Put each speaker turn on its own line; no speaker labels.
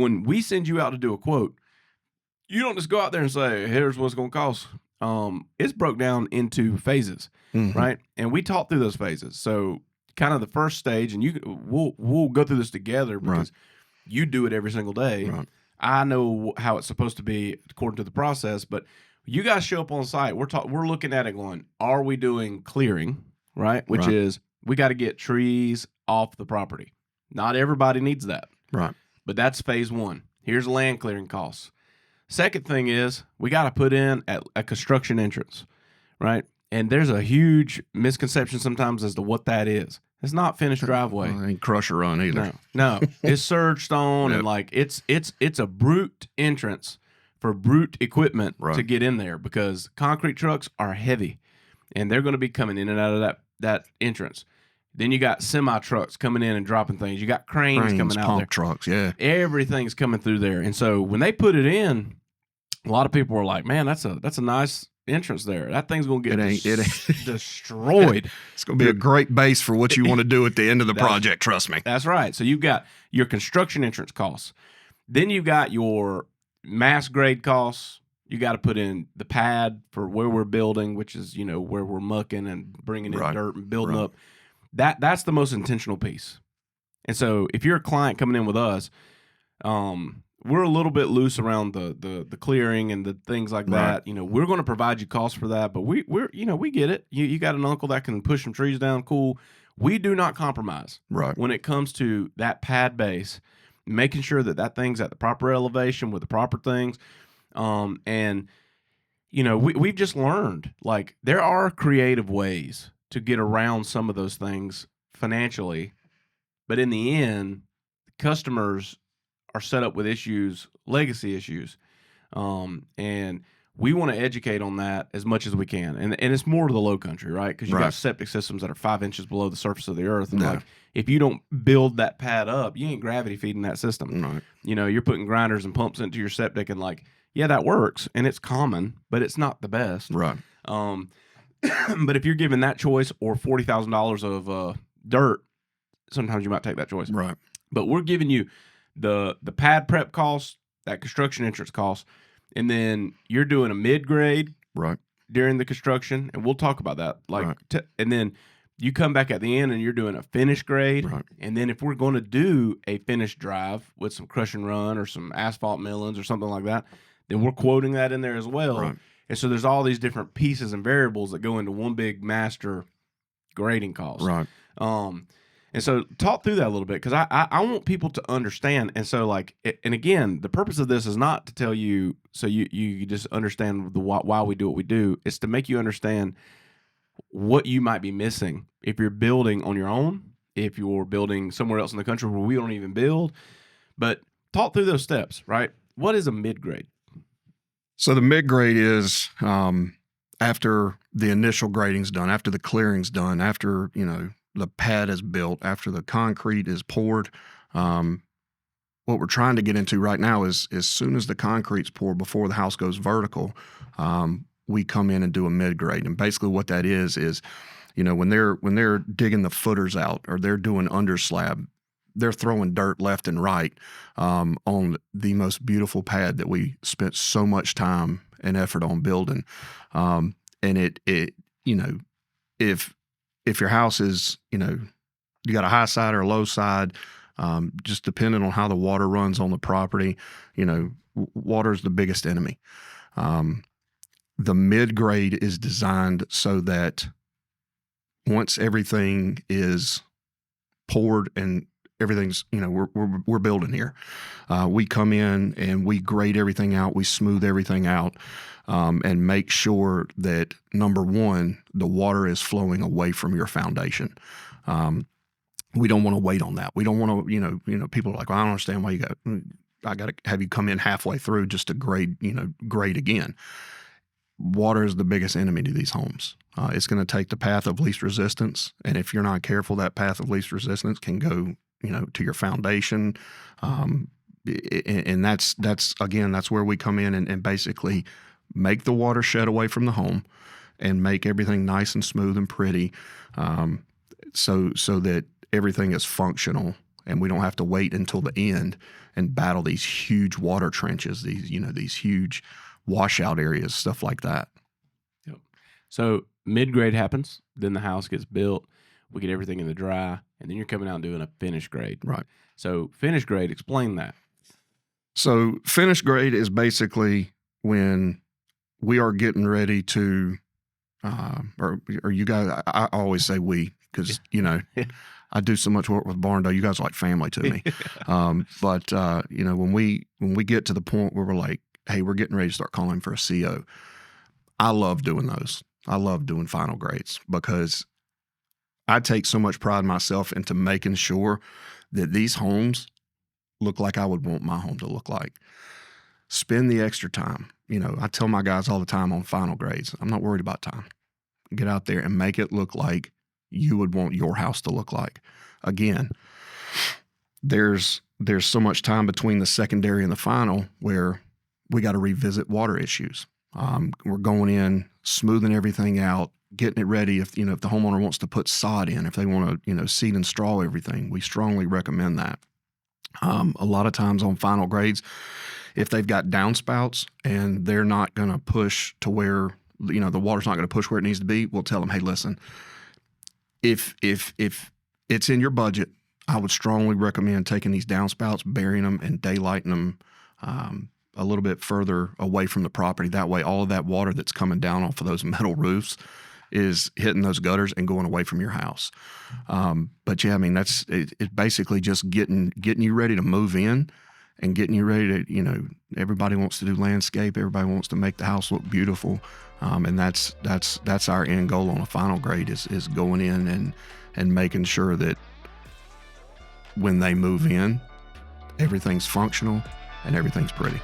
when we send you out to do a quote, you don't just go out there and say, here's what's going to cost. It's broke down into phases, right? And we talk through those phases. So kind of the first stage, and we'll go through this together because you do it every single day.
Right.
I know how it's supposed to be according to the process, but you guys show up on site. We're looking at it going, are we doing clearing, right? Which is we got to get trees off the property. Not everybody needs that.
Right.
But that's phase one. Here's land clearing costs. Second thing is we got to put in a construction entrance, right? And there's a huge misconception sometimes as to what that is. It's not finished driveway.
Well, ain't crusher run either.
No. It's surge stone and like it's a brute entrance for brute equipment to get in there because concrete trucks are heavy and they're going to be coming in and out of that entrance. Then you got semi trucks coming in and dropping things. You got cranes coming out
pump
there.
Trucks, yeah.
Everything's coming through there. And so when they put it in, a lot of people were like, "Man, that's a nice entrance there. That thing's gonna get destroyed.
It's gonna be a great base for what you want to do at the end of the project. Trust me."
That's right. So you've got your construction entrance costs. Then you've got your mass grade costs. You got to put in the pad for where we're building, which is where we're mucking and bringing in dirt and building up. That's the most intentional piece. And so if you're a client coming in with us, we're a little bit loose around the clearing and the things like that. We're going to provide you costs for that, but we get it. You got an uncle that can push some trees down. Cool. We do not compromise when it comes to that pad base, making sure that thing's at the proper elevation with the proper things. We've just learned like there are creative ways to get around some of those things financially, but in the end, customers are set up with issues, legacy issues, and we want to educate on that as much as we can. And it's more to the low country, right? Because you got septic systems that are 5 inches below the surface of the earth, and like if you don't build that pad up, you ain't gravity feeding that system.
Right.
You're putting grinders and pumps into your septic, and like that works, and it's common, but it's not the best.
Right.
But if you're given that choice or $40,000 of dirt, sometimes you might take that choice.
Right.
But we're giving you the pad prep costs, that construction entrance cost, and then you're doing a mid grade during the construction, and we'll talk about that. And then you come back at the end and you're doing a finish grade, and then if we're going to do a finished drive with some crush and run or some asphalt millings or something like that, then we're quoting that in there as well.
Right.
And so there's all these different pieces and variables that go into one big master grading cost.
Right.
And so talk through that a little bit because I want people to understand. And so and again, the purpose of this is not to tell you so you just understand why we do what we do. It's to make you understand what you might be missing if you're building on your own, if you're building somewhere else in the country where we don't even build. But talk through those steps, right? What is a mid-grade?
So the mid-grade is after the initial grading's done, after the clearing's done, after, the pad is built, after the concrete is poured. What we're trying to get into right now is as soon as the concrete's poured before the house goes vertical, we come in and do a mid-grade. And basically what that is, when they're digging the footers out or they're doing underslab, they're throwing dirt left and right on the most beautiful pad that we spent so much time and effort on building. And if your house is, you got a high side or a low side, just depending on how the water runs on the property, water is the biggest enemy. The mid-grade is designed so that once everything is poured and everything's, we're building here. We come in and we grade everything out. We smooth everything out and make sure that, number one, the water is flowing away from your foundation. We don't want to wait on that. We don't want to, people are like, well, I don't understand why I got to have you come in halfway through just to grade again. Water is the biggest enemy to these homes. It's going to take the path of least resistance. And if you're not careful, that path of least resistance can go, to your foundation. And that's where we come in and basically make the water shed away from the home and make everything nice and smooth and pretty. So that everything is functional and we don't have to wait until the end and battle these huge water trenches, these huge washout areas, stuff like that.
Yep. So mid-grade happens, then the house gets built, we get everything in the dry, and then you're coming out and doing a finish grade.
Right.
So finish grade, explain that.
So finish grade is basically when we are getting ready to, or you guys, I always say we, because, I do so much work with Barndo. You guys are like family to me. But when we get to the point where we're like, hey, we're getting ready to start calling for a CO, I love doing those. I love doing final grades because I take so much pride in myself into making sure that these homes look like I would want my home to look like. Spend the extra time. I tell my guys all the time on final grades, I'm not worried about time. Get out there and make it look like you would want your house to look like. Again, there's so much time between the secondary and the final where we got to revisit water issues. We're going in, smoothing everything out, getting it ready. If the homeowner wants to put sod in, if they want to seed and straw everything, we strongly recommend that. A lot of times on final grades, if they've got downspouts and they're not going to push to where the water's not going to push where it needs to be, we'll tell them, hey, listen, if it's in your budget, I would strongly recommend taking these downspouts, burying them, and daylighting them a little bit further away from the property. That way, all of that water that's coming down off of those metal roofs is hitting those gutters and going away from your house. But yeah, I mean, it's basically just getting you ready to move in and getting you ready to, everybody wants to do landscape. Everybody wants to make the house look beautiful. And that's our end goal on a final grade is going in and making sure that when they move in, everything's functional and everything's pretty.